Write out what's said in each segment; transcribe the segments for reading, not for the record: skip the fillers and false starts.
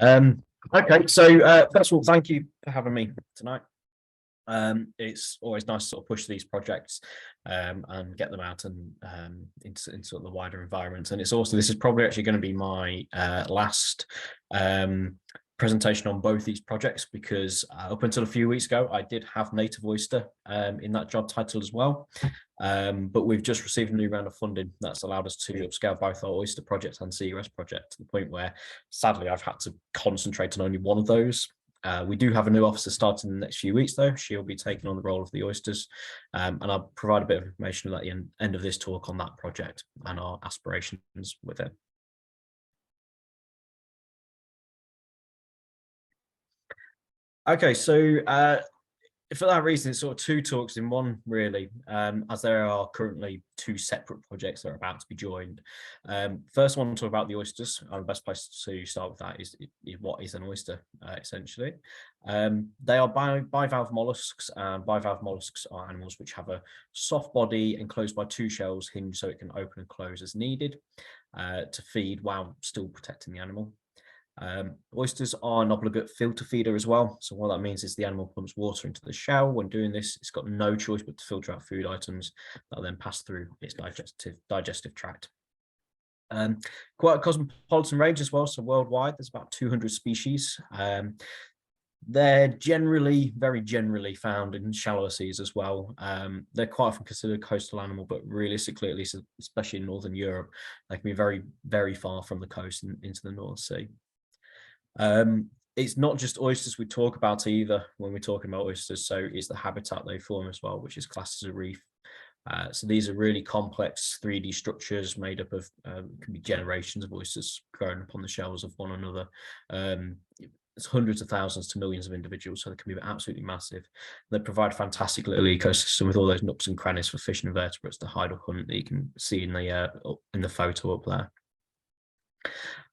Okay, so first of all, thank you for having me tonight. It's always nice to sort of push these projects and get them out and into sort of the wider environment. And it's also, this is probably actually going to be my last presentation on both these projects, because up until a few weeks ago, I did have native oyster in that job title as well. But we've just received a new round of funding that's allowed us to upscale both our oyster project and Seagrass project, to the point where sadly I've had to concentrate on only one of those. We do have a new officer starting in the next few weeks though. She'll be taking on the role of the oysters, and I'll provide a bit of information at the end of this talk on that project and our aspirations with it. Okay, so for that reason, it's sort of two talks in one, really, as there are currently two separate projects that are about to be joined. First one, talk about the oysters. The best place to start with that is what is an oyster, essentially. They are bivalve mollusks, and bivalve mollusks are animals which have a soft body enclosed by two shells hinged so it can open and close as needed to feed while still protecting the animal. Oysters are an obligate filter feeder as well. So what that means is the animal pumps water into the shell. When doing this, it's got no choice but to filter out food items that will then pass through its digestive tract. Quite a cosmopolitan range as well. So worldwide, there's about 200 species. They're very generally found in shallower seas as well. They're quite often considered a coastal animal, but realistically, at least especially in Northern Europe, they can be very, very far from the coast and into the North Sea. It's not just oysters we talk about either when we're talking about oysters, so it's the habitat they form as well, which is classed as a reef. So these are really complex 3D structures made up of can be generations of oysters growing up on the shells of one another. It's hundreds of thousands to millions of individuals, so they can be absolutely massive. They provide a fantastic little ecosystem with all those nooks and crannies for fish and invertebrates to hide or hunt that you can see in the photo up there.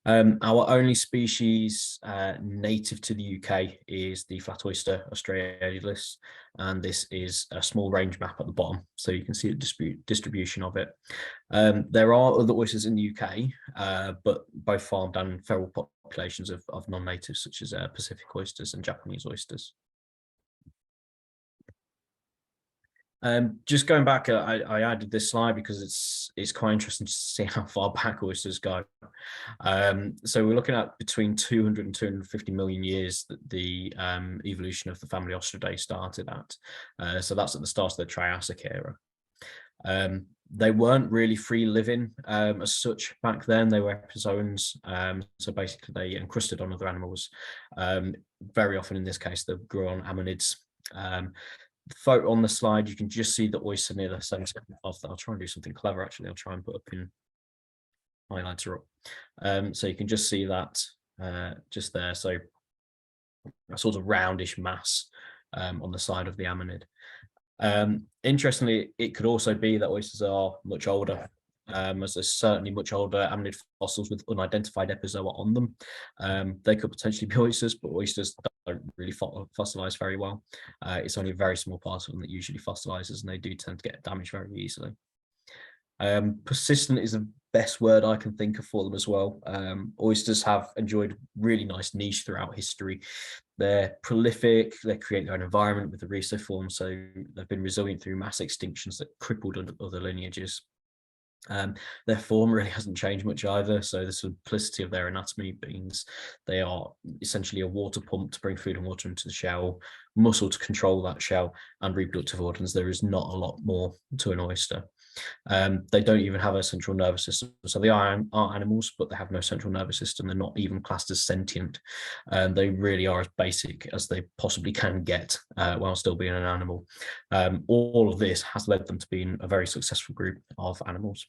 Our only species native to the UK is the flat oyster australis, and this is a small range map at the bottom, so you can see the distribution of it. There are other oysters in the UK, but both farmed and feral populations of non-natives, such as Pacific oysters and Japanese oysters. Just going back, I added this slide because it's quite interesting to see how far back oysters go. So we're looking at between 200 and 250 million years that the evolution of the family Ostridae started at. So that's at the start of the Triassic era. They weren't really free living as such back then. They were epizoans, so basically they encrusted on other animals. Very often in this case they grew on ammonids. Photo on the slide, you can just see the oyster near the center of that. I'll try and do something clever actually. I'll try and put up in highlighter up. So you can just see that just there. So a sort of roundish mass on the side of the ammonid. Interestingly, it could also be that oysters are much older, as there's certainly much older ammonid fossils with unidentified epizoa on them. They could potentially be oysters, but oysters don't really fossilize very well. It's only a very small part of them that usually fossilizes, and they do tend to get damaged very easily. Persistent is the best word I can think of for them as well. Oysters have enjoyed really nice niche throughout history. They're prolific, they create their own environment with the reefs they form, so they've been resilient through mass extinctions that crippled other lineages. Their form really hasn't changed much either, so the simplicity of their anatomy means they are essentially a water pump to bring food and water into the shell, muscle to control that shell, and reproductive organs. There is not a lot more to an oyster. They don't even have a central nervous system, so they are animals, but they have no central nervous system. They're not even classed as sentient. They really are as basic as they possibly can get while still being an animal. All of this has led them to being a very successful group of animals.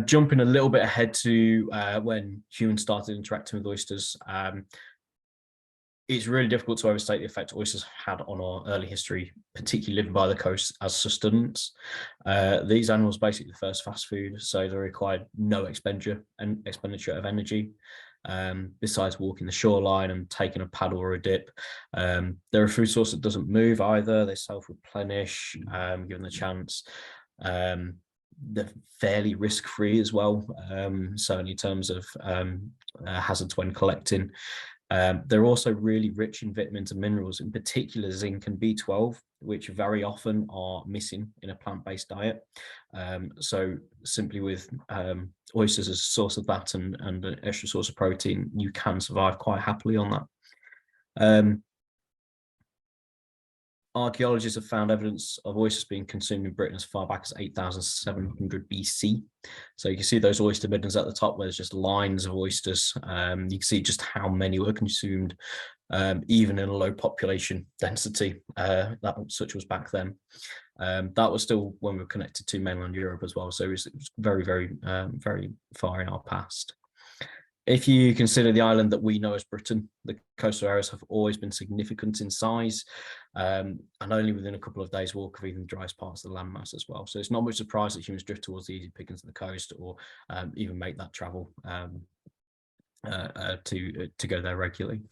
Jumping a little bit ahead to when humans started interacting with oysters, it's really difficult to overstate the effect oysters had on our early history, particularly living by the coast as sustenance. These animals basically the first fast food, so they required no expenditure of energy, besides walking the shoreline and taking a paddle or a dip. They're a food source that doesn't move either. They self-replenish given the chance. They're fairly risk-free as well, certainly in terms of hazards when collecting. They're also really rich in vitamins and minerals, in particular zinc and B12, which very often are missing in a plant-based diet. So simply with oysters as a source of that and an extra source of protein, you can survive quite happily on that. Archaeologists have found evidence of oysters being consumed in Britain as far back as 8,700 BC. So you can see those oyster middens at the top where there's just lines of oysters. You can see just how many were consumed, even in a low population density, such was back then. That was still when we were connected to mainland Europe as well. So it was very, very, very far in our past. If you consider the island that we know as Britain, the coastal areas have always been significant in size, and only within a couple of days' walk of even the driest parts of the landmass as well. So it's not much surprise that humans drift towards the easy pickings of the coast, or even make that travel to go there regularly.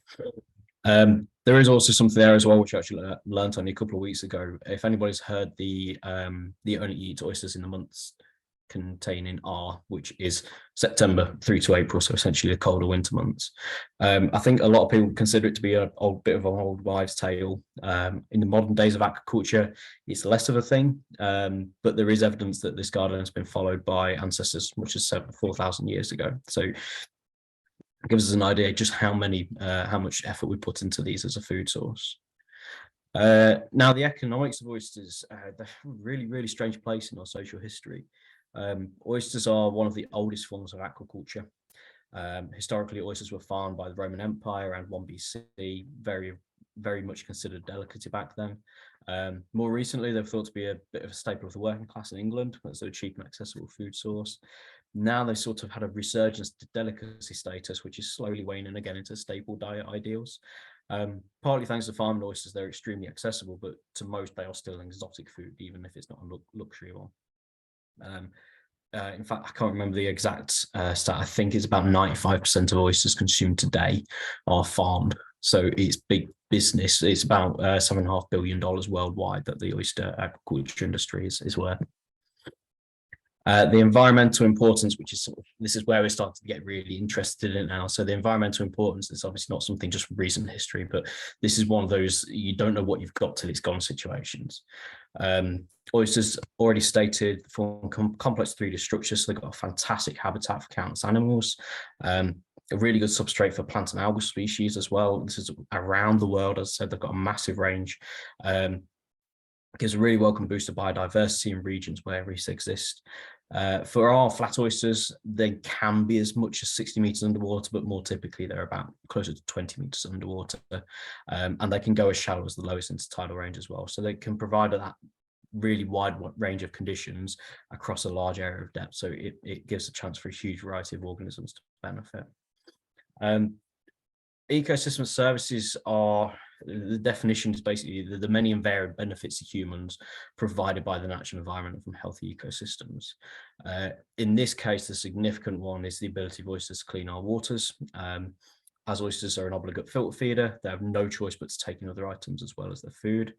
There is also something there as well, which I actually learned only a couple of weeks ago. If anybody's heard the only eat oysters in the months containing R, which is September through to April, so essentially the colder winter months. I think a lot of people consider it to be a bit of an old wives' tale. In the modern days of aquaculture, it's less of a thing, but there is evidence that this garden has been followed by ancestors much as 4,000 years ago. So it gives us an idea just how much effort we put into these as a food source. Now, the economics of oysters, they're a really, really strange place in our social history. Oysters are one of the oldest forms of aquaculture. Historically, oysters were farmed by the Roman Empire around 1 BC, very, very much considered delicacy back then. More recently, they're thought to be a bit of a staple of the working class in England, as a cheap and accessible food source. Now they've sort of had a resurgence to delicacy status, which is slowly waning again into staple diet ideals. Partly thanks to farmed oysters, they're extremely accessible, but to most, they are still an exotic food, even if it's not a luxury one. In fact, I can't remember the exact stat. I think it's about 95% of oysters consumed today are farmed. So it's big business. It's about $7.5 billion worldwide that the oyster aquaculture industry is worth. The environmental importance, which is this is where we're starting to get really interested in now. So the environmental importance is obviously not something just from recent history, but this is one of those you don't know what you've got till it's gone situations. Oysters, already stated, form complex 3D structures, so they've got a fantastic habitat for countless animals. A really good substrate for plant and algal species as well. This is around the world. As I said, they've got a massive range. Gives a really welcome boost of biodiversity in regions where reefs exist. For our flat oysters, they can be as much as 60 meters underwater, but more typically they're about closer to 20 meters underwater. And they can go as shallow as the lowest intertidal range as well. So they can provide that really wide range of conditions across a large area of depth. So it gives a chance for a huge variety of organisms to benefit. Ecosystem services are, the definition is basically the many and varied benefits to humans provided by the natural environment from healthy ecosystems. In this case, the significant one is the ability of oysters to clean our waters. As oysters are an obligate filter feeder, they have no choice but to take in other items as well as their food.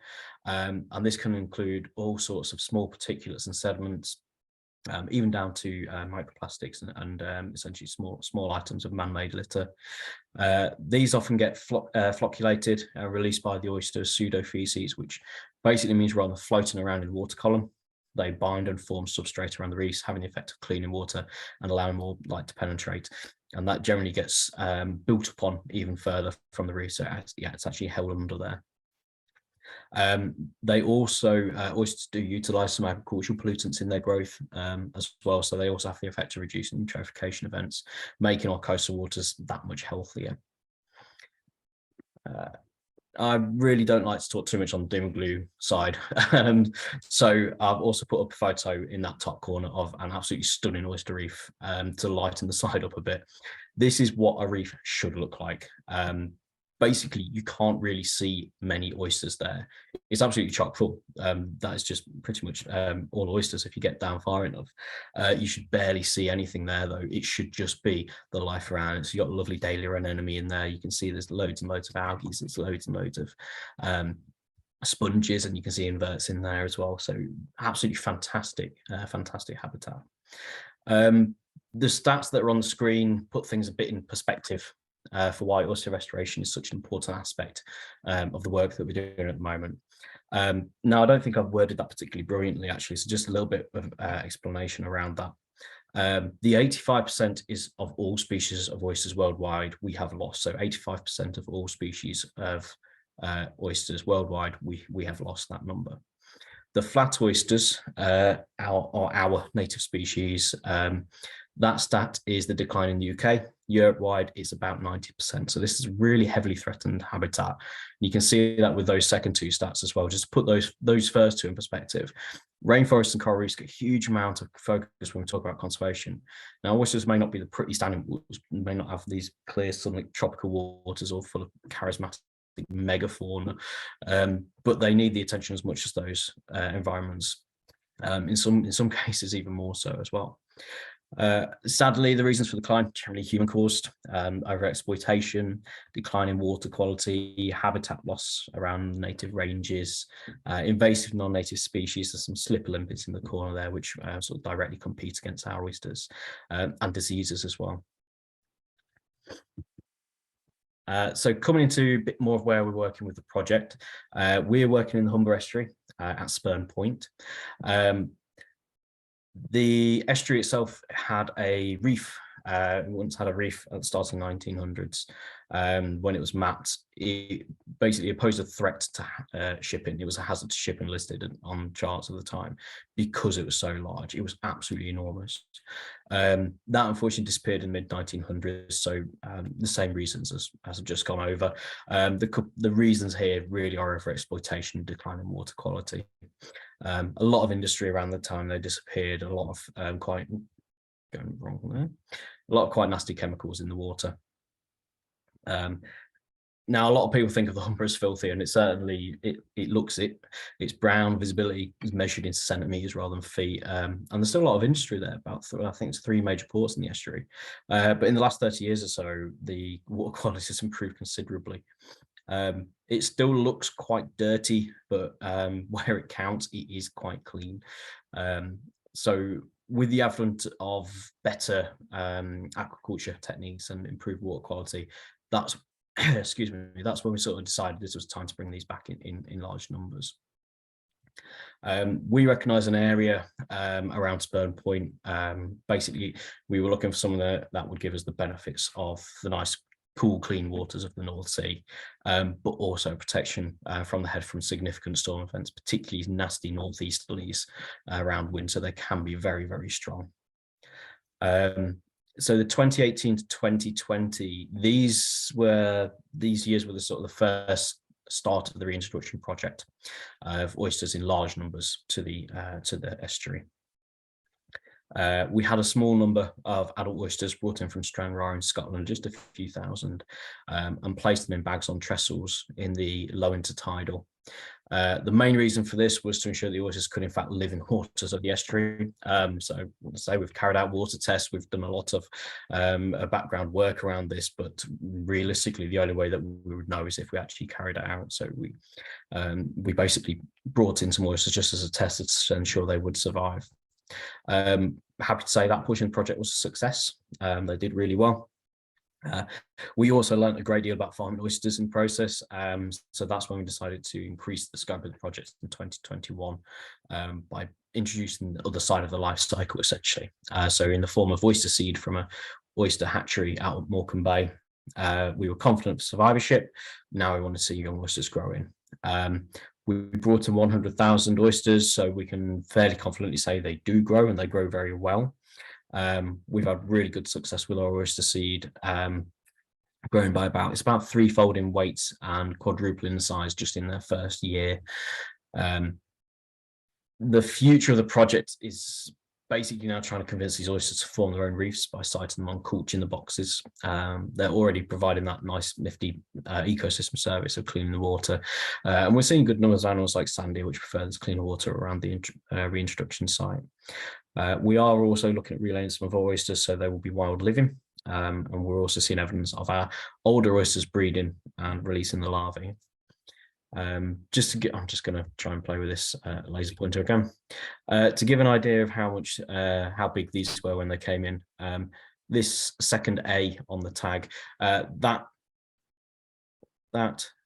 And this can include all sorts of small particulates and sediments, even down to microplastics and essentially small items of man-made litter. These often get flocculated and released by the oyster as pseudo-feces, which basically means rather than floating around in the water column, they bind and form substrate around the reefs, having the effect of cleaning water and allowing more light to penetrate. And that generally gets built upon even further from the reef. So it's actually held under there. They also, oysters do utilize some agricultural pollutants in their growth as well. So they also have the effect of reducing eutrophication events, making our coastal waters that much healthier. I really don't like to talk too much on the doom and gloom side. So I've also put up a photo in that top corner of an absolutely stunning oyster reef to lighten the side up a bit. This is what a reef should look like. Basically, you can't really see many oysters there. It's absolutely chock full. That is just pretty much all oysters if you get down far enough. You should barely see anything there, though. It should just be the life around it. So you've got a lovely daily anemone in there. You can see there's loads and loads of algae. There's loads and loads of sponges, and you can see inverts in there as well. So absolutely fantastic, fantastic habitat. The stats that are on the screen put things a bit in perspective for why oyster restoration is such an important aspect of the work that we're doing at the moment. Now, I don't think I've worded that particularly brilliantly, actually, so just a little bit of explanation around that. The 85% is of all species of oysters worldwide we have lost. So 85% of all species of oysters worldwide, we have lost that number. The flat oysters are our native species. That stat is the decline in the UK. Europe-wide, it's about 90%. So this is really heavily threatened habitat. You can see that with those second two stats as well. Just to put those first two in perspective. Rainforests and coral reefs get a huge amount of focus when we talk about conservation. Now, oysters may not be the pretty standing waters, may not have these clear sunlit tropical waters all full of charismatic megafauna, but they need the attention as much as those environments. In some cases, even more so as well. Sadly, the reasons for the decline generally human caused: overexploitation, decline in water quality, habitat loss around native ranges, invasive non-native species. There's some slipper limpets in the corner there, which sort of directly compete against our oysters, and diseases as well. So coming into a bit more of where we're working with the project, we're working in the Humber estuary at Spurn Point. The estuary itself had a reef. Once had a reef at the start of the 1900s. When it was mapped, it basically posed a threat to shipping. It was a hazard to shipping listed on charts at the time because it was so large. It was absolutely enormous. That unfortunately disappeared in the mid-1900s. So the same reasons as I've just gone over. The reasons here really are overexploitation and decline in water quality. A lot of industry around the time they disappeared. A lot of quite nasty chemicals in the water. Now, a lot of people think of the Humber as filthy, and it certainly it's brown. Visibility is measured in centimeters rather than feet, and there's still a lot of industry there. I think it's 3 major ports in the estuary, but in the last 30 years or so, the water quality has improved considerably. It still looks quite dirty, but where it counts, it is quite clean. So with the advent of better aquaculture techniques and improved water quality, that's excuse me, that's when we sort of decided this was time to bring these back in large numbers. We recognise an area around Spurn Point. Basically, we were looking for something that would give us the benefits of the nice, cool, clean waters of the North Sea, but also protection from significant storm events, particularly nasty northeasterlies around winter. They can be very, very strong. So the 2018 to 2020, these years were the sort of the first start of the reintroduction project of oysters in large numbers to the estuary. We had a small number of adult oysters brought in from Stranraer in Scotland, just a few thousand, and placed them in bags on trestles in the low intertidal. The main reason for this was to ensure the oysters could in fact live in waters of the estuary. So I want to say we've carried out water tests, we've done a lot of background work around this, but realistically the only way that we would know is if we actually carried it out. So we basically brought in some oysters just as a test to ensure they would survive. Happy to say that portion of the project was a success. They did really well. We also learned a great deal about farming oysters in the process, so that's when we decided to increase the scope of the project in 2021 by introducing the other side of the life cycle, essentially. So in the form of oyster seed from a oyster hatchery out of Morecambe Bay. We were confident of survivorship. Now we want to see young oysters growing. We brought in 100,000 oysters, so we can fairly confidently say they do grow, and they grow very well. We've had really good success with our oyster seed, growing by it's about 3-fold in weight and quadrupling in size just in their first year. The future of the project is basically now trying to convince these oysters to form their own reefs by siting them on coolch in the boxes. They're already providing that nice nifty ecosystem service of cleaning the water, and we're seeing good numbers of animals like Sandy, which prefer this cleaner water around the reintroduction site. We are also looking at relaying some of our oysters so they will be wild living, and we're also seeing evidence of our older oysters breeding and releasing the larvae. Just to get, I'm just going to try and play with this laser pointer again to give an idea of how much, how big these were when they came in. This second A on the tag, that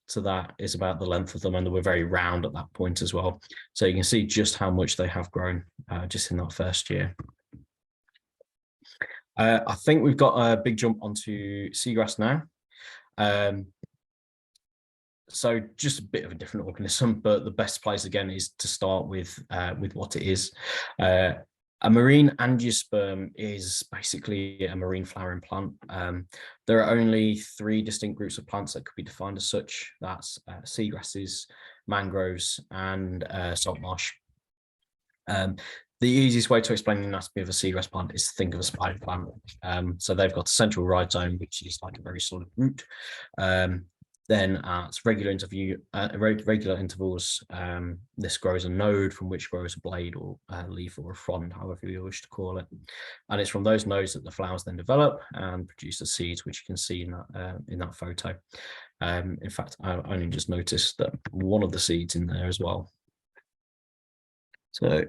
to that is about the length of them, and they were very round at that point as well. So you can see just how much they have grown just in that first year. I think we've got a big jump onto seagrass now. So just a bit of a different organism, but the best place again is to start with what it is. A marine angiosperm is basically a marine flowering plant. There are only 3 distinct groups of plants that could be defined as such. That's seagrasses, mangroves, and salt marsh. The easiest way to explain the anatomy of a seagrass plant is to think of a spider plant. So they've got a central rhizome, which is like a very solid root. Then at regular intervals, this grows a node from which grows a blade or a leaf or a frond, however you wish to call it. And it's from those nodes that the flowers then develop and produce the seeds, which you can see in that photo. In fact, I only just noticed that one of the seeds in there as well. So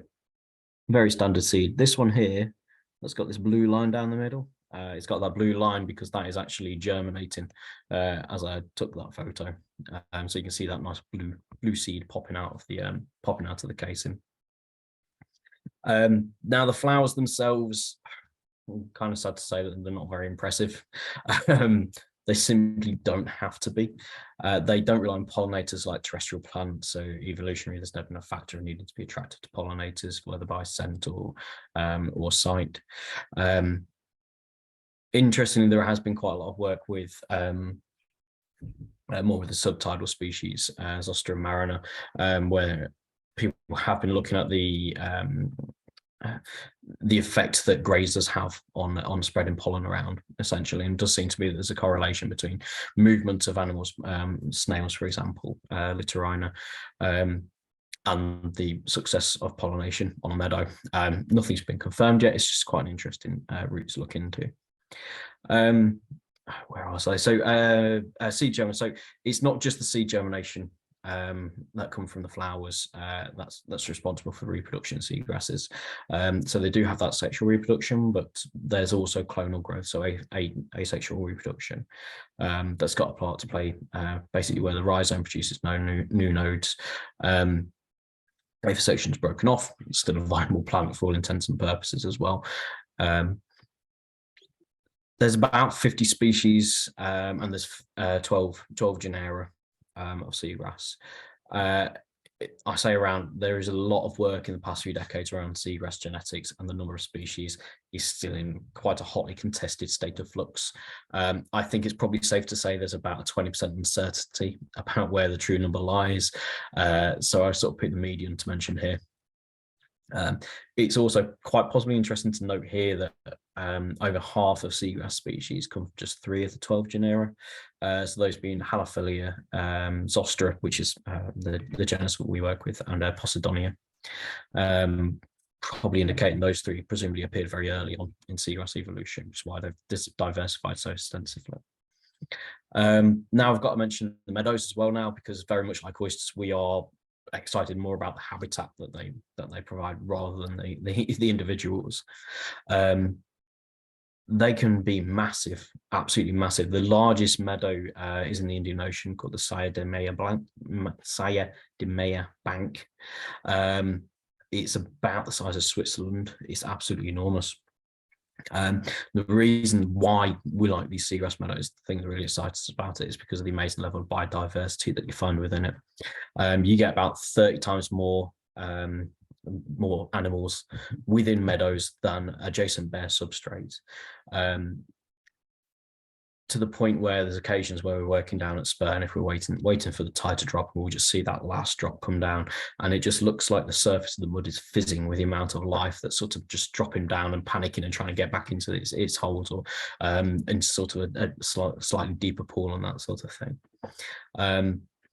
very standard seed. This one here, that's got this blue line down the middle. It's got that blue line because that is actually germinating as I took that photo. So you can see that nice blue seed popping out of the casing. Now the flowers themselves, I'm kind of sad to say that they're not very impressive. They simply don't have to be. They don't rely on pollinators like terrestrial plants, so evolutionary, there's never been a factor needed to be attracted to pollinators, whether by scent or sight. Interestingly, there has been quite a lot of work with more with the subtidal species, Oyster and Mariner, where people have been looking at the effect that grazers have on spreading pollen around, essentially, and it does seem to be that there's a correlation between movement of animals, snails, for example, Littorina, and the success of pollination on a meadow. Nothing's been confirmed yet. It's just quite an interesting route to look into. Where was I? So seed germination. So it's not just the seed germination that come from the flowers that's responsible for the reproduction of seagrasses. So they do have that sexual reproduction, but there's also clonal growth, so asexual reproduction that's got a part to play, basically where the rhizome produces new nodes. If a section is broken off, it's still a viable plant for all intents and purposes as well. There's about 50 species and there's 12 genera of seagrass. I say around, there is a lot of work in the past few decades around seagrass genetics, and the number of species is still in quite a hotly contested state of flux. I think it's probably safe to say there's about a 20% uncertainty about where the true number lies. So I sort of picked the median to mention here. It's also quite possibly interesting to note here that over half of seagrass species come from just 3 of the 12 genera. So those being Halophilia, Zostra, which is the genus that we work with, and Posidonia. Probably indicating those 3 presumably appeared very early on in seagrass evolution, which is why they've diversified so extensively. Now I've got to mention the meadows as well now, because very much like oysters, we are excited more about the habitat that they provide rather than the individuals. They can be massive, absolutely massive. The largest meadow is in the Indian Ocean, called the Saya de Maya Bank. It's about the size of Switzerland. It's absolutely enormous. The reason why we like these seagrass meadows, the thing that really excites us about it, is because of the amazing level of biodiversity that you find within it. You get about 30 times more animals within meadows than adjacent bare substrates, to the point where there's occasions where we're working down at Spurn, if we're waiting for the tide to drop, and we'll just see that last drop come down, and it just looks like the surface of the mud is fizzing with the amount of life that's sort of just dropping down and panicking and trying to get back into its holes, or into sort of a slightly deeper pool and that sort of thing.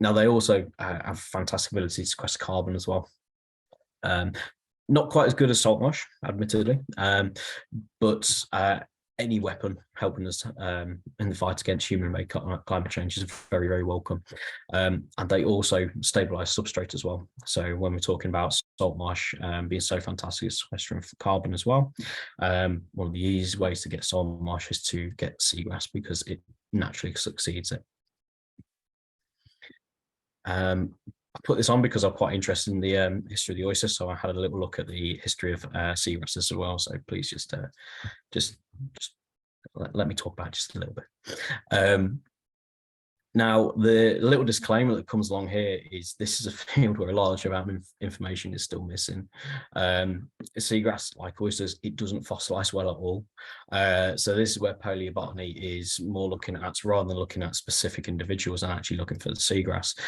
Now they also have fantastic ability to sequester carbon as well. Not quite as good as salt marsh, admittedly, but any weapon helping us in the fight against human-made climate change is very, very welcome. And they also stabilize substrate as well. So when we're talking about salt marsh being so fantastic, it's sequestering carbon as well. One of the easiest ways to get salt marsh is to get seagrass because it naturally succeeds it. I put this on because I'm quite interested in the history of the oyster, so I had a little look at the history of seagrasses as well. So please just let me talk about it just a little bit. Now, the little disclaimer that comes along here is this is a field where a large amount of information is still missing. Seagrass, like oysters, it doesn't fossilize well at all. So this is where paleobotany is more looking at, rather than looking at specific individuals and actually looking for the seagrass.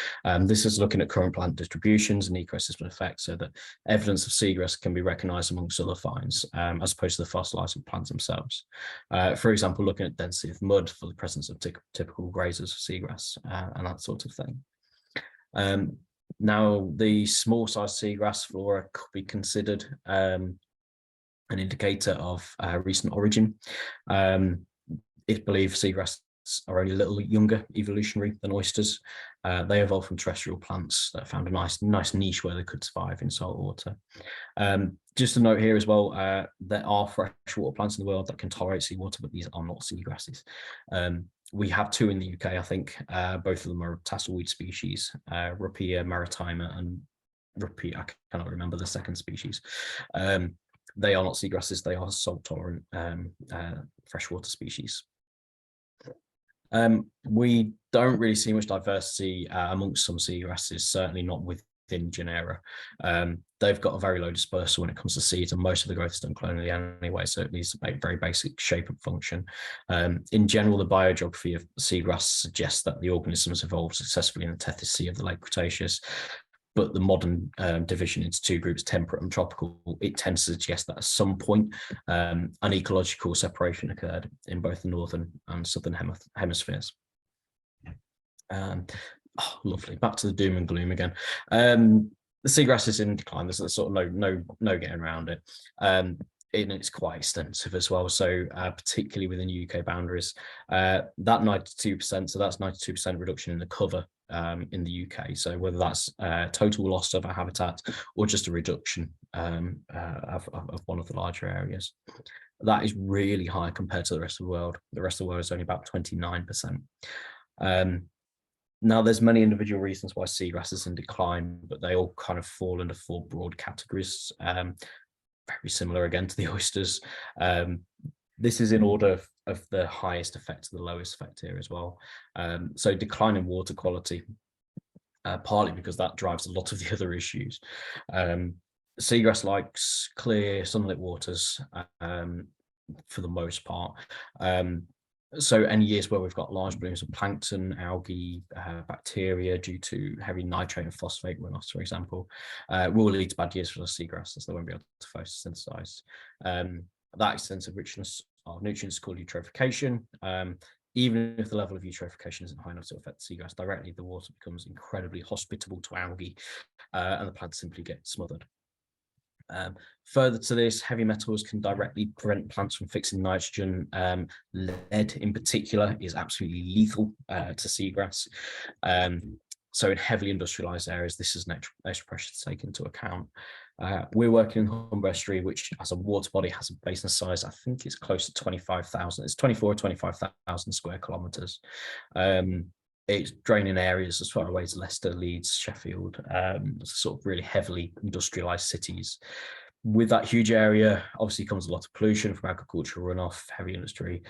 This is looking at current plant distributions and ecosystem effects so that evidence of seagrass can be recognized amongst other finds, as opposed to the fossilizing plants themselves. For example, looking at density of mud for the presence of typical grazers of seagrass. And that sort of thing. Now, the small size seagrass flora could be considered an indicator of recent origin. It's believed seagrass are only a little younger evolutionary than oysters. They evolved from terrestrial plants that found a nice niche where they could survive in salt water. Just a note here as well, there are freshwater plants in the world that can tolerate seawater, but these are not seagrasses. We have two in the UK, I think. Both of them are tasselweed species, Ruppia maritima and Ruppia, I cannot remember the second species. They are not seagrasses, they are salt-tolerant freshwater species. We don't really see much diversity amongst some seagrasses, certainly not within genera. They've got a very low dispersal when it comes to seeds, and most of the growth is done clonally anyway, so it needs to make very basic shape and function. In general, the biogeography of seagrass suggests that the organisms evolved successfully in the Tethys Sea of the late Cretaceous, but the modern division into two groups, temperate and tropical, it tends to suggest that at some point an ecological separation occurred in both the northern and southern hemispheres. Oh, lovely. Back to the doom and gloom again. The seagrass is in decline. There's sort of no getting around it. And it's quite extensive as well. So particularly within UK boundaries, that 92%, so that's 92% reduction in the cover in the UK. So whether that's total loss of a habitat or just a reduction of one of the larger areas, that is really high compared to the rest of the world. The rest of the world is only about 29%. Now, there's many individual reasons why seagrass is in decline, but they all kind of fall under four broad categories. Very similar again to the oysters. This is in order of the highest effect to the lowest effect here as well. So decline in water quality, partly because that drives a lot of the other issues. Seagrass likes clear sunlit waters for the most part. So any years where we've got large blooms of plankton, algae, bacteria due to heavy nitrate and phosphate runoffs, for example, will lead to bad years for the seagrass as they won't be able to photosynthesize. That extensive richness of nutrients is called eutrophication. Even if the level of eutrophication isn't high enough to affect the seagrass directly, the water becomes incredibly hospitable to algae and the plants simply get smothered. Further to this, heavy metals can directly prevent plants from fixing nitrogen. Lead in particular is absolutely lethal to seagrass. So in heavily industrialized areas, this is an extra pressure to take into account. We're working in Humber estuary, which as a water body has a basin size, I think it's close to 25,000. It's 24 or 25,000 square kilometers. It's draining areas as far away as Leicester, Leeds, Sheffield, sort of really heavily industrialized cities. With that huge area, obviously comes a lot of pollution from agricultural runoff, heavy industry.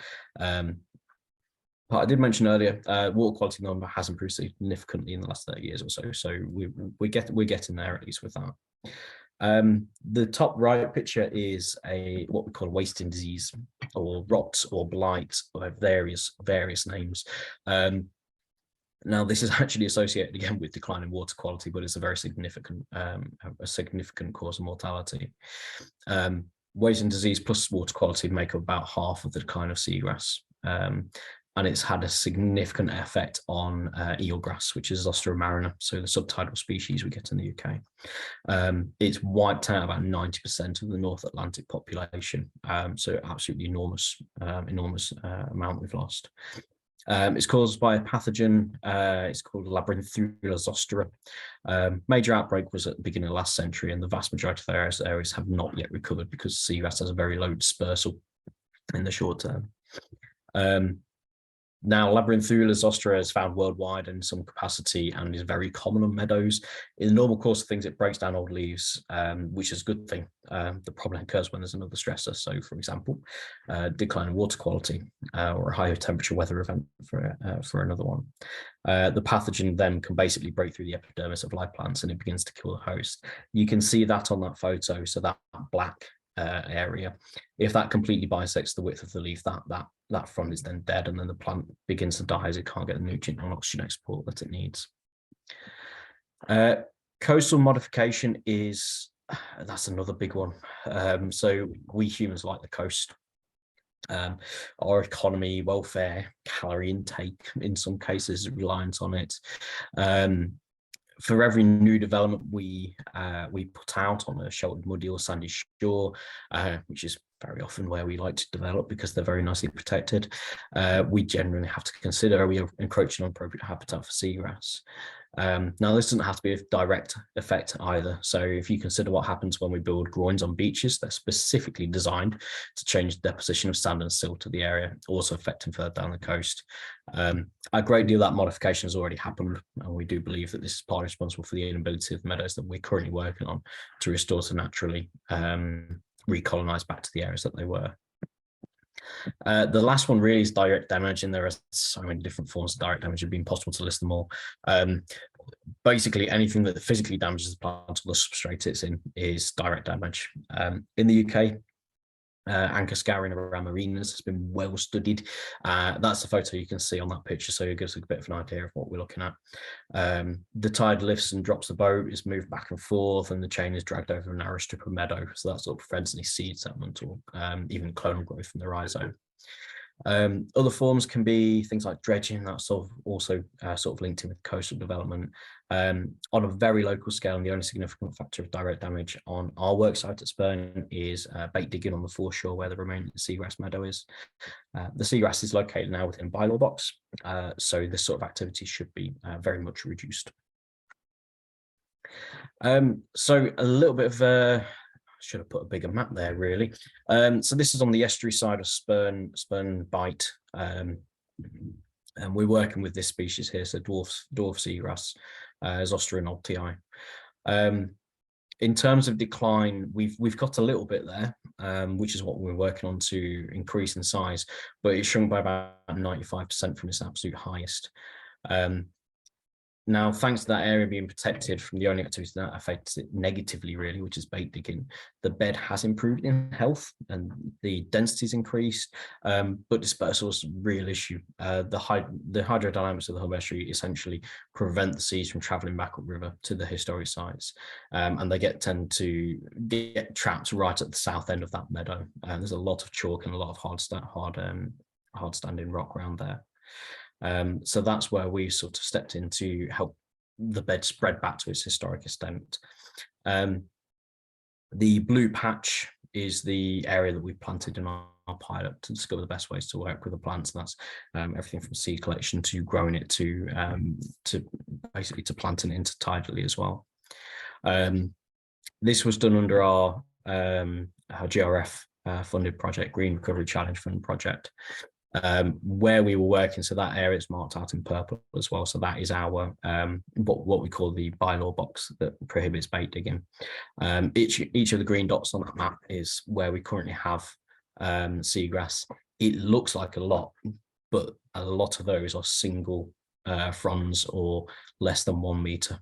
But I did mention earlier, water quality number has improved significantly in the last 30 years or so. So we're getting there, at least with that. The top right picture is what we call a wasting disease, or rot or blight, or various names. Now, this is actually associated again with decline in water quality, but it's a very significant cause of mortality. Wasting disease plus water quality make up about half of the decline of seagrass. and it's had a significant effect on eelgrass, which is Oyster marina, so the subtidal species we get in the UK. It's wiped out about 90% of the North Atlantic population, so absolutely enormous amount we've lost. It's caused by a pathogen. It's called Labyrinthula zostera. Major outbreak was at the beginning of last century, and the vast majority of their areas have not yet recovered because seagrass has a very low dispersal in the short term. Now, Labyrinthula zostera is found worldwide in some capacity and is very common on meadows. In the normal course of things, it breaks down old leaves, which is a good thing. The problem occurs when there's another stressor. So, for example, decline in water quality or a higher temperature weather event for another one. The pathogen then can basically break through the epidermis of live plants and it begins to kill the host. You can see that on that photo. So that black area, if that completely bisects the width of the leaf, that frond is then dead, and then the plant begins to die as it can't get the nutrient and oxygen export that it needs. Coastal modification that's another big one. So we humans like the coast. Our economy, welfare, calorie intake in some cases is reliant on it. For every new development we put out on a sheltered, muddy or sandy shore, which is very often where we like to develop because they're very nicely protected, we generally have to consider, are we encroaching on appropriate habitat for seagrass? Now, this doesn't have to be a direct effect either. So if you consider what happens when we build groins on beaches, they're specifically designed to change the deposition of sand and silt to the area, also affecting further down the coast. A great deal of that modification has already happened, and we do believe that this is partly responsible for the inability of the meadows that we're currently working on to restore to naturally recolonize back to the areas that they were. The last one really is direct damage, and there are so many different forms of direct damage. It'd be impossible to list them all. Basically, anything that physically damages the plant or the substrate it's in is direct damage. In the UK, anchor scouring around marinas has been well studied. That's the photo you can see on that picture, so it gives a bit of an idea of what we're looking at. The tide lifts and drops the boat, is moved back and forth, and the chain is dragged over a narrow strip of meadow, so that sort of prevents any seed settlement or even clonal growth from the rhizome. Other forms can be things like dredging, that's sort of also sort of linked in with coastal development. On a very local scale, and the only significant factor of direct damage on our work site at Spurn is bait digging on the foreshore where the remaining seagrass meadow is. The seagrass is located now within bylaw box, so this sort of activity should be very much reduced. So a little bit of should have put a bigger map there, really. So this is on the estuary side of Spurn Bight, and we're working with this species here, so dwarf seagrass, Oyster and Altii. In terms of decline, we've got a little bit there, which is what we're working on to increase in size, but it shrunk by about 95% from its absolute highest. Now, thanks to that area being protected from the only activity that affects it negatively, really, which is bait digging, the bed has improved in health and the density's increased, but dispersal is a real issue. The hydrodynamics of the Humber estuary essentially prevent the seas from travelling back upriver to the historic sites, and they tend to get trapped right at the south end of that meadow. There's a lot of chalk and a lot of hard standing rock around there. So that's where we sort of stepped in to help the bed spread back to its historic extent. The blue patch is the area that we planted in our pilot to discover the best ways to work with the plants, and that's everything from seed collection to growing it to basically to planting it intertidally as well. This was done under our GRF funded project, Green Recovery Challenge Fund project. Where we were working, so that area is marked out in purple as well. So that is our what we call the bylaw box that prohibits bait digging. Each of the green dots on that map is where we currently have seagrass. It looks like a lot, but a lot of those are single fronds or less than 1 meter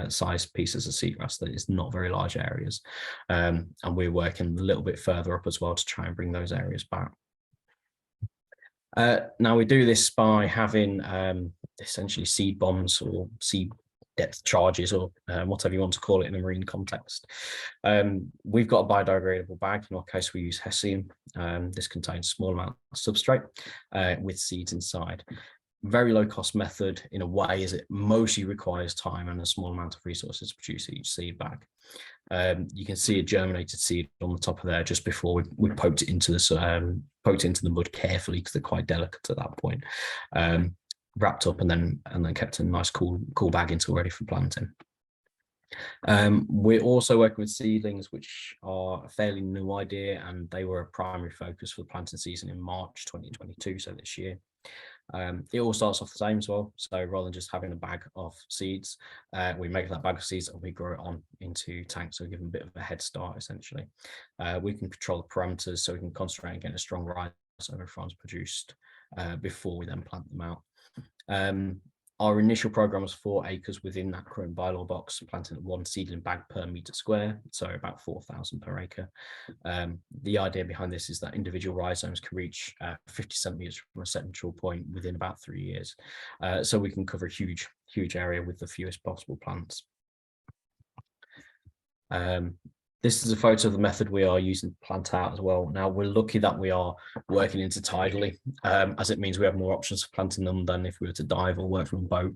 size pieces of seagrass. That is not very large areas, and we're working a little bit further up as well to try and bring those areas back. Now we do this by having essentially seed bombs or seed depth charges, or whatever you want to call it in a marine context. We've got a biodegradable bag. In our case, we use hessian. This contains a small amount of substrate with seeds inside. Very low cost method in a way, as it mostly requires time and a small amount of resources to produce each seed bag. You can see a germinated seed on the top of there just before we poked it into the mud carefully, because they're quite delicate at that point. Wrapped up and then kept in a nice cool bag until ready for planting. We're also working with seedlings, which are a fairly new idea, and they were a primary focus for the planting season in March 2022, so this year. It all starts off the same as well. So rather than just having a bag of seeds, we make that bag of seeds and we grow it on into tanks. So we give them a bit of a head start, essentially. We can control the parameters, so we can concentrate on getting a strong rise over farms produced before we then plant them out. Our initial program was 4 acres within that current bylaw box, planting 1 seedling bag per metre square, so about 4,000 per acre. The idea behind this is that individual rhizomes can reach 50 centimetres from a central point within about 3 years. So we can cover a huge area with the fewest possible plants. This is a photo of the method we are using to plant out as well. Now, we're lucky that we are working intertidally, as it means we have more options for planting them than if we were to dive or work from a boat.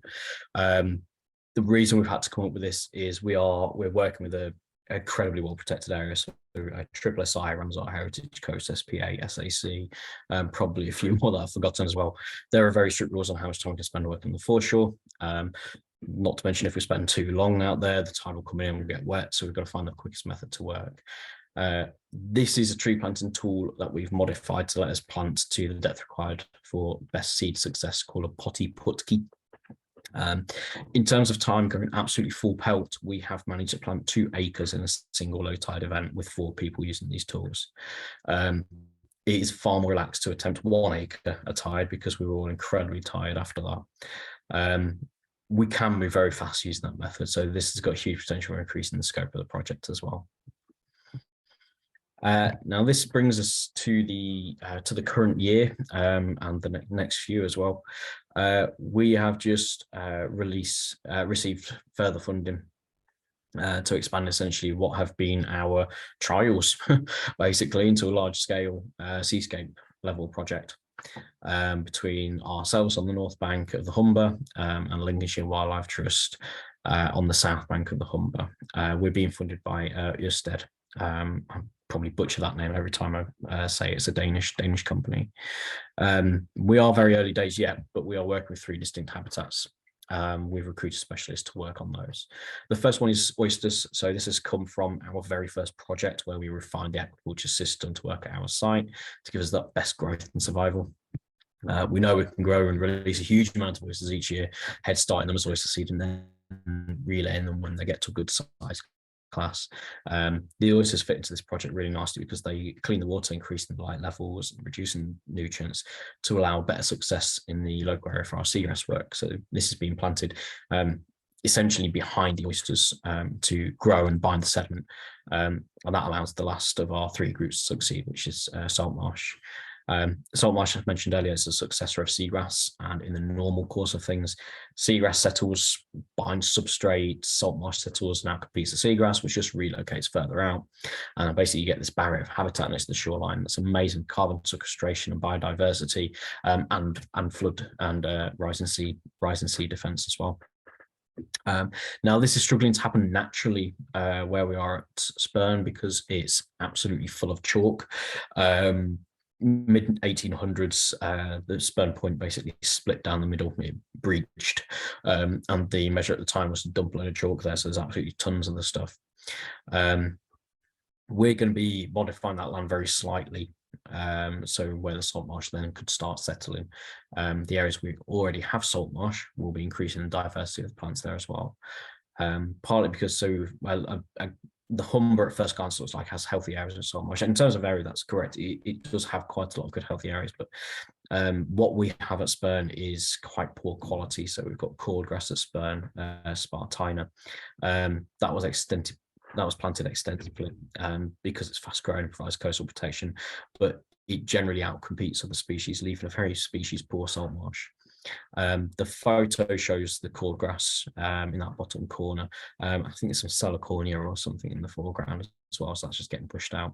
The reason we've had to come up with this is we're working with a incredibly well protected area. So Triple SI, Ramsar Heritage Coast, SPA, SAC, probably a few more that I've forgotten as well. There are very strict rules on how much time we can spend working on the foreshore. Not to mention, if we spend too long out there, the tide will come in and we'll get wet. So we've got to find the quickest method to work. This is a tree planting tool that we've modified to let us plant to the depth required for best seed success, called a potty putki. In terms of time, going absolutely full pelt, we have managed to plant 2 acres in a single low tide event with 4 people using these tools. It is far more relaxed to attempt 1 acre a tide, because we were all incredibly tired after that. We can move very fast using that method, so this has got huge potential for increasing the scope of the project as well. Now, this brings us to the current year and the next few as well. We have just received further funding to expand essentially what have been our trials, basically, into a large scale seascape level project. Between ourselves on the north bank of the Humber and Lincolnshire Wildlife Trust on the south bank of the Humber. We're being funded by Oyster. I probably butcher that name every time I say it's a Danish company. We are very early days yet, but we are working with 3 distinct habitats. We've recruited specialists to work on those. The first one is oysters. So this has come from our very first project, where we refined the aquaculture system to work at our site to give us that best growth and survival. We know we can grow and release a huge amount of oysters each year, head starting them as oyster seed and then relaying them when they get to a good size class. The oysters fit into this project really nicely because they clean the water, increasing the light levels, reducing nutrients to allow better success in the local area for our seagrass work. So this has been planted essentially behind the oysters to grow and bind the sediment, and that allows the last of our 3 groups to succeed, which is salt marsh. Salt marsh, as mentioned earlier, is a successor of seagrass, and in the normal course of things, seagrass settles, binds substrate, salt marsh settles, now competes the seagrass, which just relocates further out. And basically you get this barrier of habitat next to the shoreline. That's amazing carbon sequestration and biodiversity, and flood and rising sea defense as well. Now, this is struggling to happen naturally where we are at Spurn, because it's absolutely full of chalk. Mid 1800s, the Spurn Point basically split down the middle, it breached, and the measure at the time was to dump a load of chalk there, so there's absolutely tons of the stuff. We're going to be modifying that land very slightly, so where the salt marsh then could start settling. The areas we already have salt marsh will be increasing the diversity of the plants there as well, partly because the Humber at first glance looks like it has healthy areas of salt marsh. In terms of area, that's correct. It does have quite a lot of good healthy areas, but what we have at Spurn is quite poor quality. So we've got cordgrass at Spurn, Spartina. That was planted extensively because it's fast growing and provides coastal protection, but it generally outcompetes other species, leaving a very species poor salt marsh. The photo shows the cordgrass in that bottom corner. I think there's some Salicornia or something in the foreground as well, so that's just getting pushed out.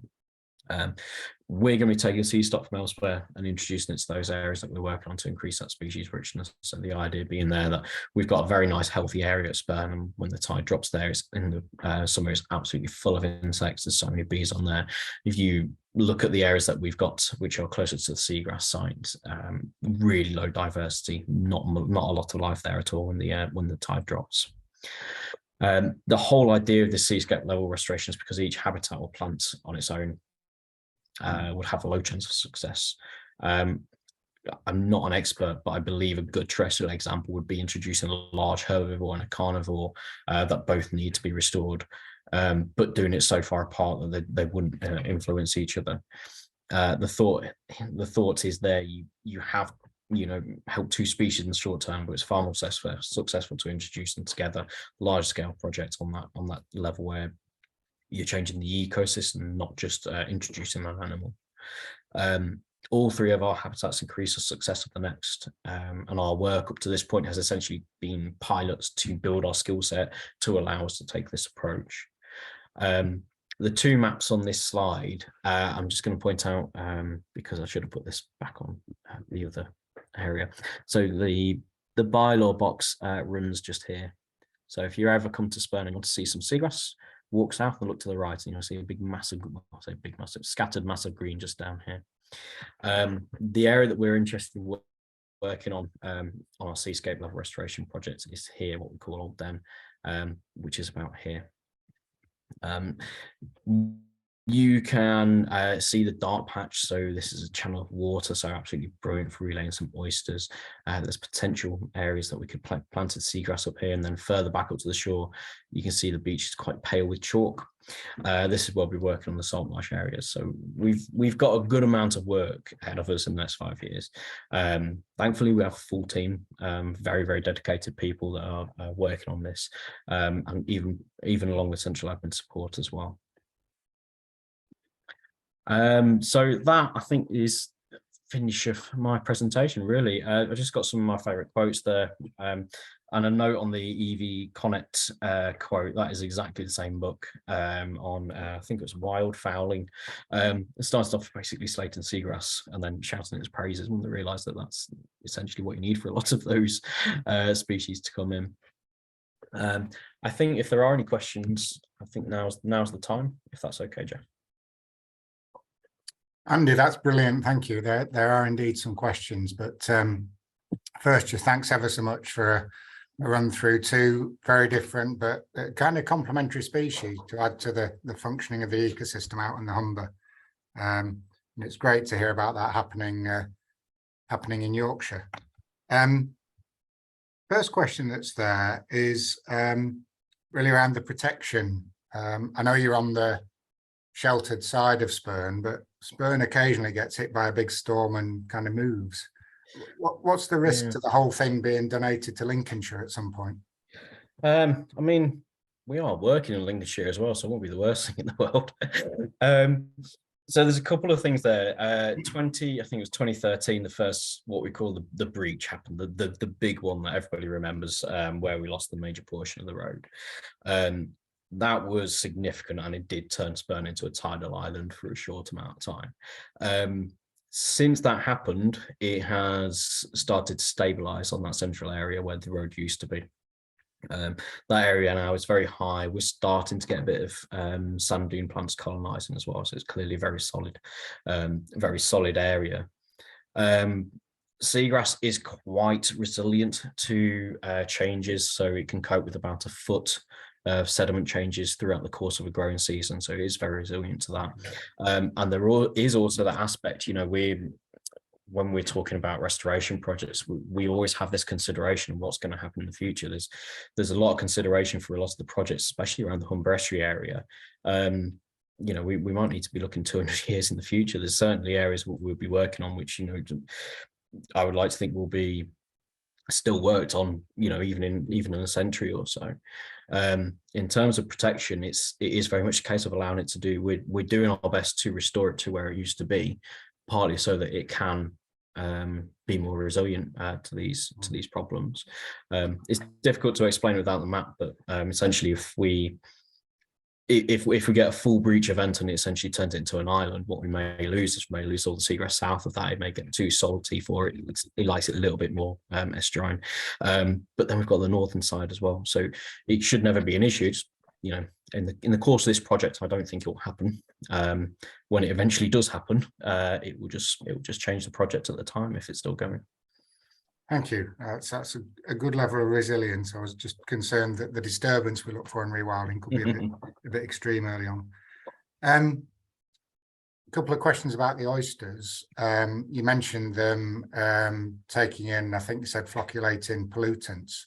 We're going to be taking seed stock from elsewhere and introducing it to those areas that we're working on to increase that species richness. So the idea being there that we've got a very nice healthy area at Spurn, and when the tide drops there, it's in the summer, it's absolutely full of insects. There's so many bees on there. If you look at the areas that we've got, which are closer to the Seagrass site, really low diversity, not a lot of life there at all when the tide drops. The whole idea of the seascape level restoration is because each habitat or plant on its own would have a low chance of success. I'm not an expert, but I believe a good terrestrial example would be introducing a large herbivore and a carnivore that both need to be restored, but doing it so far apart that they wouldn't influence each other. The thought is there you have help two species in the short term, but it's far more successful to introduce them together, large scale projects on that level where you're changing the ecosystem, not just introducing an animal. All three of our habitats increase the success of the next, and our work up to this point has essentially been pilots to build our skill set to allow us to take this approach. The two maps on this slide, I'm just going to point out, because I should have put this back on the other area. So the bylaw box runs just here. So if you ever come to Spurn and want to see some seagrass, walk south and look to the right, and you'll see a big massive, scattered massive green just down here. The area that we're interested in working on our seascape level restoration project is here, what we call Old Den, which is about here. You can see the dark patch, so this is a channel of water, so absolutely brilliant for relaying some oysters. There's potential areas that we could planted seagrass up here, and then further back up to the shore, you can see the beach is quite pale with chalk. This is where we'll be working on the salt marsh areas. So we've got a good amount of work ahead of us in the next 5 years. Thankfully, we have a full team, very, very dedicated people that are working on this, and even along with central admin support as well. So that, I think, is the finish of my presentation, really. I just got some of my favorite quotes there, and a note on the E.V. Connett quote. That is exactly the same book, on I think it was wild fowling. It started off basically slating seagrass and then shouting its praises when they realized that that's essentially what you need for a lot of those species to come in. I think if there are any questions, I think now's the time, if that's okay, Jeff. Andy, that's brilliant. Thank you. There are indeed some questions, but first, just thanks ever so much for a run through two very different but kind of complementary species to add to the functioning of the ecosystem out in the Humber. And it's great to hear about that happening in Yorkshire. First question that's there is really around the protection. I know you're on the sheltered side of Spurn, but Spurn occasionally gets hit by a big storm and kind of moves. What's the risk to the whole thing being donated to Lincolnshire at some point? I mean, we are working in Lincolnshire as well, so it won't be the worst thing in the world. So there's a couple of things there. I think it was 2013, the first, what we call the breach happened, the big one that everybody remembers, where we lost the major portion of the road. That was significant, and it did turn Spurn into a tidal island for a short amount of time. Since that happened, it has started to stabilize on that central area where the road used to be. That area now is very high. We're starting to get a bit of sand dune plants colonizing as well, so it's clearly very solid area. Seagrass is quite resilient to changes, so it can cope with about a foot of sediment changes throughout the course of a growing season, so it is very resilient to that. And there is also that aspect, when we're talking about restoration projects, we always have this consideration of what's going to happen in the future. There's a lot of consideration for a lot of the projects, especially around the Humber estuary area. We might need to be looking 200 years in the future. There's certainly areas we'll be working on which I would like to think will be still worked on, even in a century or so. In terms of protection, it is very much a case of allowing it to do. We're doing our best to restore it to where it used to be, partly so that it can be more resilient to these problems. It's difficult to explain without the map, but essentially, if we get a full breach event and it essentially turns it into an island, what we may lose is we may lose all the seagrass south of that. It may get too salty for it. It likes it a little bit more estuarine. But then we've got the northern side as well. So it should never be an issue. Just, you know, in the course of this project, I don't think it will happen. When it eventually does happen, it will just change the project at the time if it's still going. Thank you. That's a good level of resilience. I was just concerned that the disturbance we look for in rewilding could be a bit extreme early on. A couple of questions about the oysters. You mentioned them taking in, I think you said, flocculating pollutants.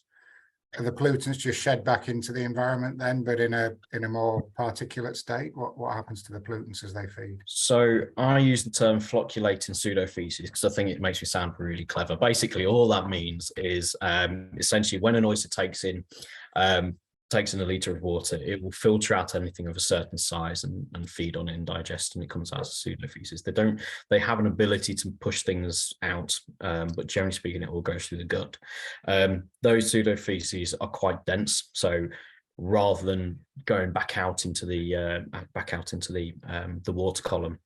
Are the pollutants just shed back into the environment then, but in a more particulate state? What happens to the pollutants as they feed? So I use the term flocculating pseudofeces because I think it makes me sound really clever. Basically, all that means is essentially when an oyster takes in a liter of water, it will filter out anything of a certain size and feed on it and digest, and it comes out as pseudofeces. They have an ability to push things out, but generally speaking, it all goes through the gut. Those pseudofeces are quite dense, so rather than going back out into the water column,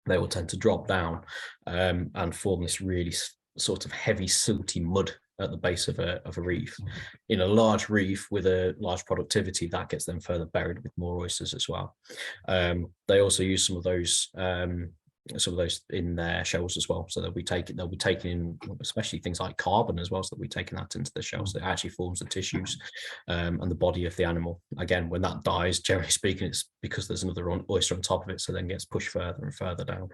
they will tend to drop down and form this really sort of heavy silty mud at the base of a reef. In a large reef with a large productivity, that gets them further buried with more oysters as well. They also use some of those in their shells as well, so they'll be taking in especially things like carbon as well, so that we're taking that into the shells. So it actually forms the tissues and the body of the animal. Again, when that dies, generally speaking, it's because there's another oyster on top of it, so then gets pushed further and further down.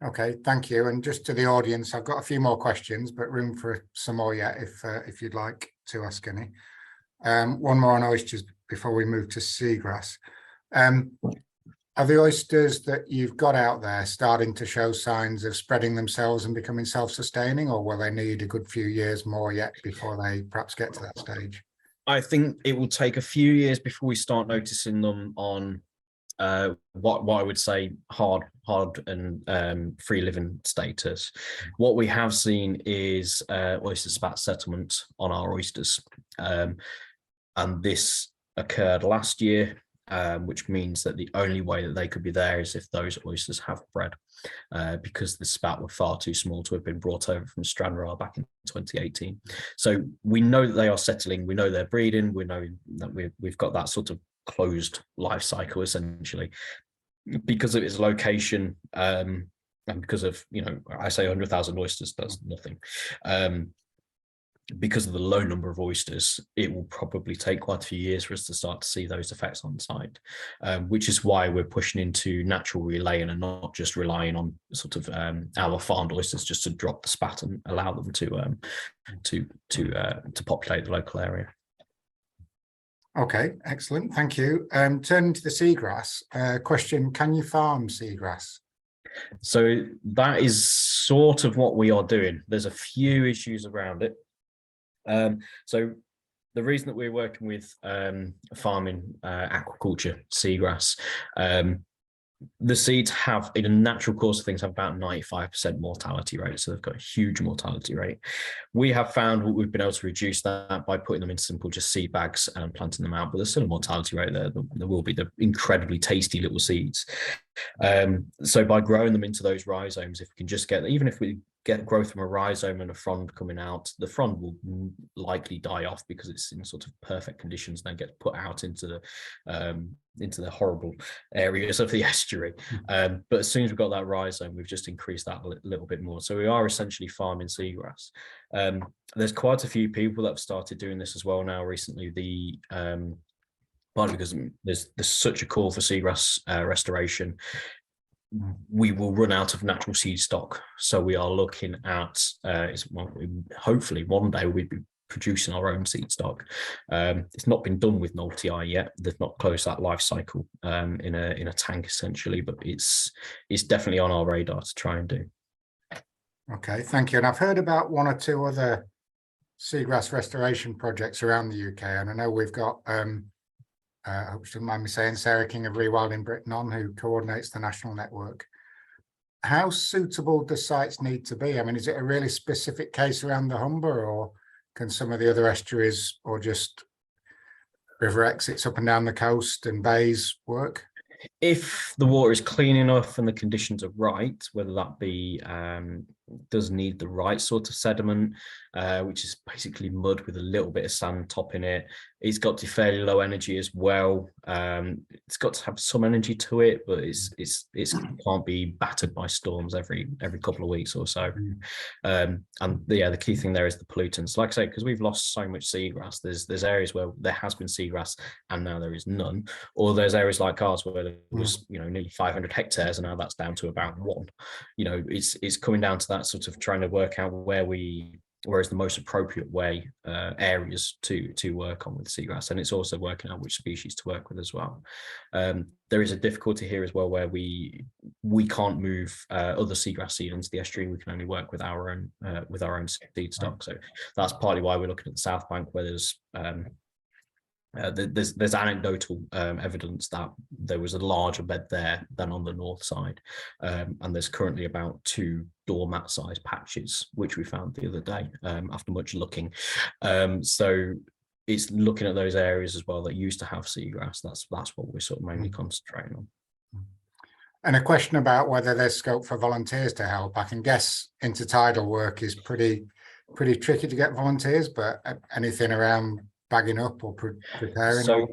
Okay, thank you. And just to the audience, I've got a few more questions, but room for some more yet if you'd like to ask any. One more on oysters before we move to seagrass. Are the oysters that you've got out there starting to show signs of spreading themselves and becoming self-sustaining, or will they need a good few years more yet before they perhaps get to that stage? I think it will take a few years before we start noticing them on what I would say hard and free living status. What we have seen is oyster spat settlement on our oysters, and this occurred last year, which means that the only way that they could be there is if those oysters have bred, because the spat were far too small to have been brought over from Stranraer back in 2018. So we know that they are settling, we know they're breeding, we know that we've got that sort of closed life cycle essentially. Because of its location, and because of, I say 100,000 oysters does nothing. Because of the low number of oysters, it will probably take quite a few years for us to start to see those effects on site, which is why we're pushing into natural relaying and not just relying on sort of our farmed oysters just to drop the spat and allow them to populate the local area. Okay, excellent. Thank you. Turning to the seagrass question, can you farm seagrass? So that is sort of what we are doing. There's a few issues around it. So the reason that we're working with farming aquaculture seagrass, the seeds have, in a natural course of things, have about 95% mortality rate. So they've got a huge mortality rate. We have found we've been able to reduce that by putting them in simple just seed bags and planting them out, but there's still a mortality rate there. There will be the incredibly tasty little seeds. So by growing them into those rhizomes, if we can just get, even if we get growth from a rhizome and a frond coming out, the frond will likely die off because it's in sort of perfect conditions, and then gets put out into the horrible areas of the estuary. But as soon as we've got that rhizome, we've just increased that a little bit more. So we are essentially farming seagrass. There's quite a few people that have started doing this as well now recently. Partly because there's such a call for seagrass restoration. We will run out of natural seed stock, so we are looking at hopefully one day we'll be producing our own seed stock. It's not been done with Noltii yet. They've not closed that life cycle in a tank essentially, but it's definitely on our radar to try and do. Okay, thank you. And I've heard about one or two other seagrass restoration projects around the UK, and I know we've got I hope you don't mind me saying, Sarah King of Rewilding Britain on, who coordinates the national network. how suitable do sites need to be? I mean, is it a really specific case around the Humber, or can some of the other estuaries or just river exits up and down the coast and bays work? If the water is clean enough and the conditions are right, whether that be does need the right sort of sediment, which is basically mud with a little bit of sand topping it. It's got to be fairly low energy as well. It's got to have some energy to it, but it can't be battered by storms every couple of weeks or so. And yeah, the key thing there is the pollutants. Like I say, because we've lost so much seagrass, there's areas where there has been seagrass and now there is none, or there's areas like ours where there was nearly 500 hectares and now that's down to about one. It's coming down to that sort of trying to work out where is the most appropriate way areas to work on with seagrass, and it's also working out which species to work with as well. There is a difficulty here as well where we can't move other seagrass seed into the estuary. We can only work with our own seed stock. So that's partly why we're looking at the South Bank, where there's anecdotal evidence that there was a larger bed there than on the north side, and there's currently about 2 doormat sized patches which we found the other day after much looking. So it's looking at those areas as well that used to have seagrass. That's what we're sort of mainly concentrating on. And a question about whether there's scope for volunteers to help. I can guess intertidal work is pretty tricky to get volunteers, but anything around bagging up or preparing? So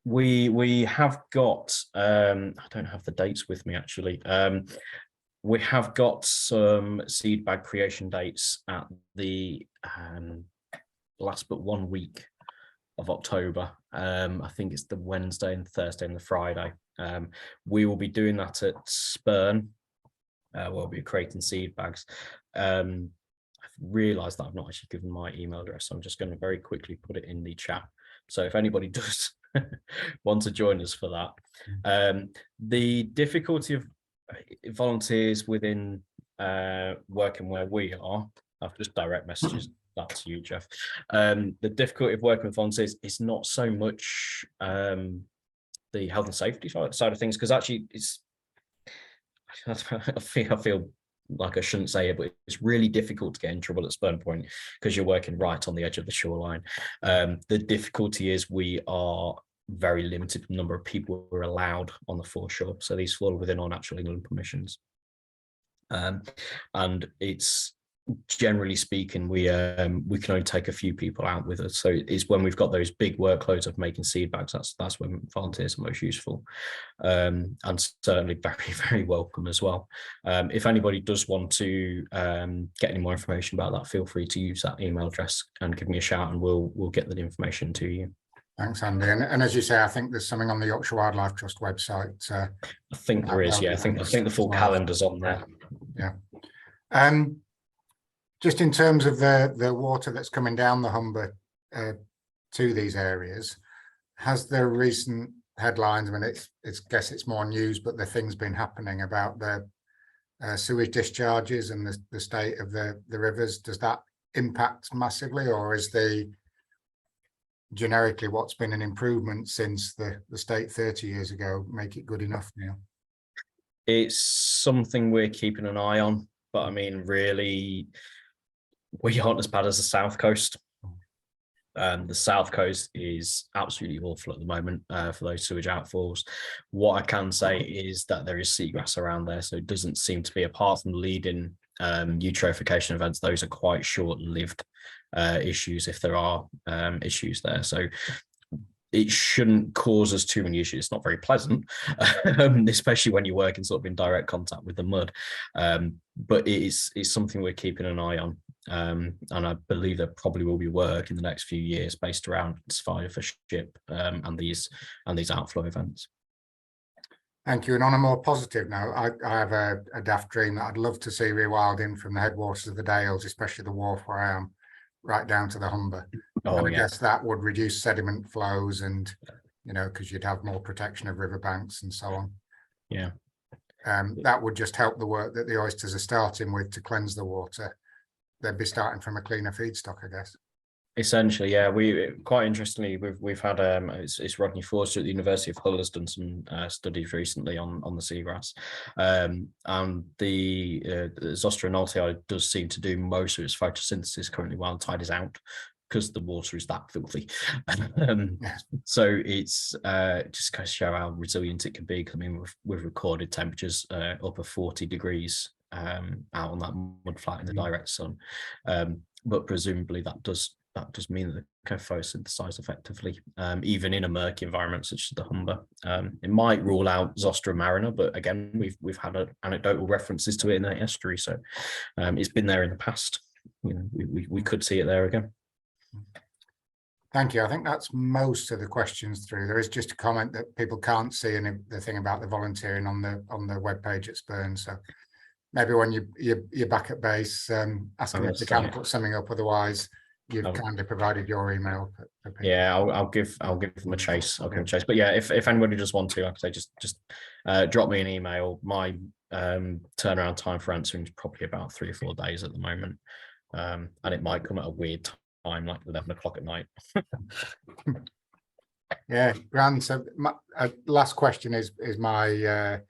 we have got I don't have the dates with me actually. We have got some seed bag creation dates at the last but 1 week of October. I think it's the Wednesday and Thursday and the Friday. We will be doing that at Spurn. We'll be creating seed bags. I've realized that I've not actually given my email address, so I'm just going to very quickly put it in the chat. So if anybody does want to join us for that. The difficulty of volunteers within working where we are, I've just direct messages that to you, Jeff. The difficulty of working with volunteers is not so much the health and safety side of things, because actually I feel like I shouldn't say it, but it's really difficult to get in trouble at Spurn Point because you're working right on the edge of the shoreline. The difficulty is we are very limited number of people who are allowed on the foreshore, so these fall within our natural England permissions. And it's generally speaking, we can only take a few people out with us. So it's when we've got those big workloads of making seed bags, that's when volunteers are most useful, and certainly very, very welcome as well. If anybody does want to get any more information about that, feel free to use that email address and give me a shout, and we'll get that information to you. Thanks, Andy. And as you say, I think there's something on the Yorkshire Wildlife Trust website. I think there is, yeah. I think the full calendar's on there. Yeah. Just in terms of the water that's coming down the Humber to these areas, has the recent headlines, I mean, guess it's more news, but the things been happening about the sewage discharges and the state of the rivers, does that impact massively, or is generically what's been an improvement since the state 30 years ago make it good enough now? It's something we're keeping an eye on, but I mean, really, we aren't as bad as the South Coast. The South Coast is absolutely awful at the moment for those sewage outfalls. What I can say is that there is seagrass around there, so it doesn't seem to be, apart from leading eutrophication events, those are quite short-lived issues if there are issues there. So it shouldn't cause us too many issues. It's not very pleasant, especially when you're working sort of in direct contact with the mud. But it's something we're keeping an eye on. And I believe there probably will be work in the next few years based around survival for ship and these outflow events. Thank you. And on a more positive note, I have a daft dream that I'd love to see rewilding from the headwaters of the Dales, especially the wharf where I am, right down to the Humber. And I guess that would reduce sediment flows and, because you'd have more protection of riverbanks and so on. Yeah. That would just help the work that the oysters are starting with to cleanse the water. They'd be starting from a cleaner feedstock, I guess. Essentially, yeah. We quite interestingly, we've had it's Rodney Forster at the University of Hull has done some studies recently on the seagrass, and the Zostera noltii does seem to do most of its photosynthesis currently while tide is out, because the water is that filthy. So it's just kind of show how resilient it can be. I mean, we've recorded temperatures up of 40 degrees out on that mud flat in the direct sun, but presumably that does mean that they can photosynthesize effectively, even in a murky environment such as the Humber. It might rule out Zostera marina, but again, we've had anecdotal references to it in the estuary, so it's been there in the past. You know, we could see it there again. Thank you. I think that's most of the questions through. There is just a comment that people can't see and the thing about the volunteering on the webpage at Spurn. So maybe when you're back at base, ask them if they can put something up. Otherwise, you've kindly provided your email for people. Yeah, I'll give them a chase. I'll give them a chase. But yeah, if anybody does want to, like I say, just drop me an email. My turnaround time for answering is probably about 3 or 4 days at the moment, and it might come at a weird time, like 11 o'clock at night. Yeah, grand. So my last question is my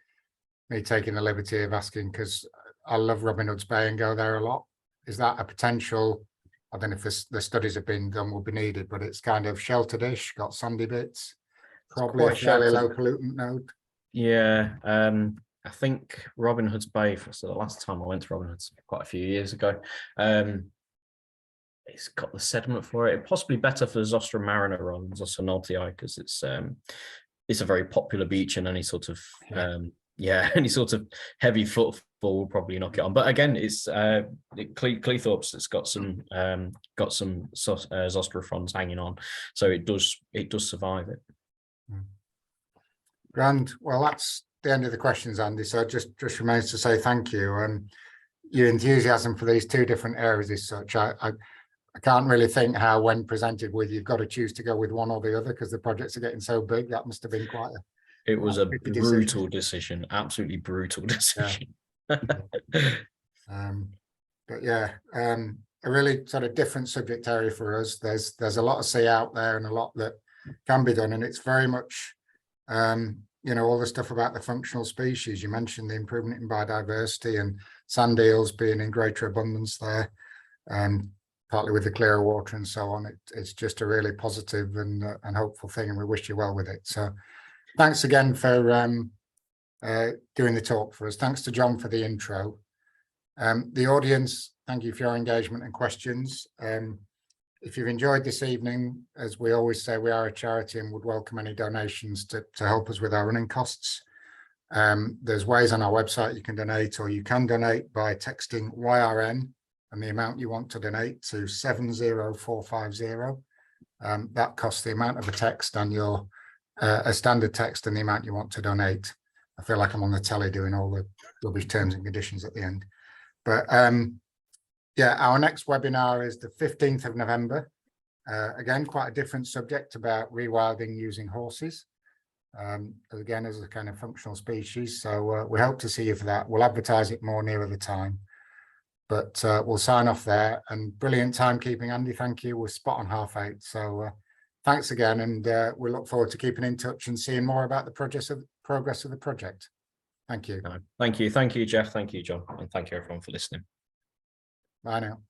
me taking the liberty of asking, because I love Robin Hood's Bay and go there a lot. Is that a potential? I don't know if the studies have been done, will be needed, but it's kind of sheltered-ish, got sandy bits, probably a fairly low pollutant node. Yeah, I think Robin Hood's Bay, so the last time I went to Robin Hood's quite a few years ago, it's got the sediment for it. Possibly better for Zostera marina on Zostera noltii, because it's a very popular beach, and any sort of any sort of heavy footfall will probably knock it on. But again, it's Cleethorpes. It's got some Zostera fronds hanging on, so it does survive it. Grand. Well, that's the end of the questions, Andy. So just remains to say thank you, and your enthusiasm for these 2 different areas is such. I can't really think how, when presented with, you've got to choose to go with one or the other, because the projects are getting so big. That must have been quite a It was a brutal decision, absolutely brutal decision. Yeah. But yeah, a really sort of different subject area for us. There's a lot of sea out there and a lot that can be done, and it's very much you know, all the stuff about the functional species. You mentioned the improvement in biodiversity and sand eels being in greater abundance there, partly with the clearer water and so on. It's just a really positive and hopeful thing, and we wish you well with it. So thanks again for doing the talk for us. Thanks to John for the intro. The audience, thank you for your engagement and questions. If you've enjoyed this evening, as we always say, we are a charity and would welcome any donations to help us with our running costs. There's ways on our website you can donate, or you can donate by texting YRN and the amount you want to donate to 70450. That costs the amount of a text and your a standard text and the amount you want to donate. I feel like I'm on the telly doing all the rubbish terms and conditions at the end. But yeah, our next webinar is the 15th of November. Again, quite a different subject about rewilding using horses. Again, as a kind of functional species. So we hope to see you for that. We'll advertise it more nearer the time. But we'll sign off there. And brilliant timekeeping, Andy. Thank you. We're spot on 8:30. So thanks again. And we look forward to keeping in touch and seeing more about the progress of the project. Thank you. Thank you. Thank you, Jeff. Thank you, John. And thank you, everyone, for listening. Bye now.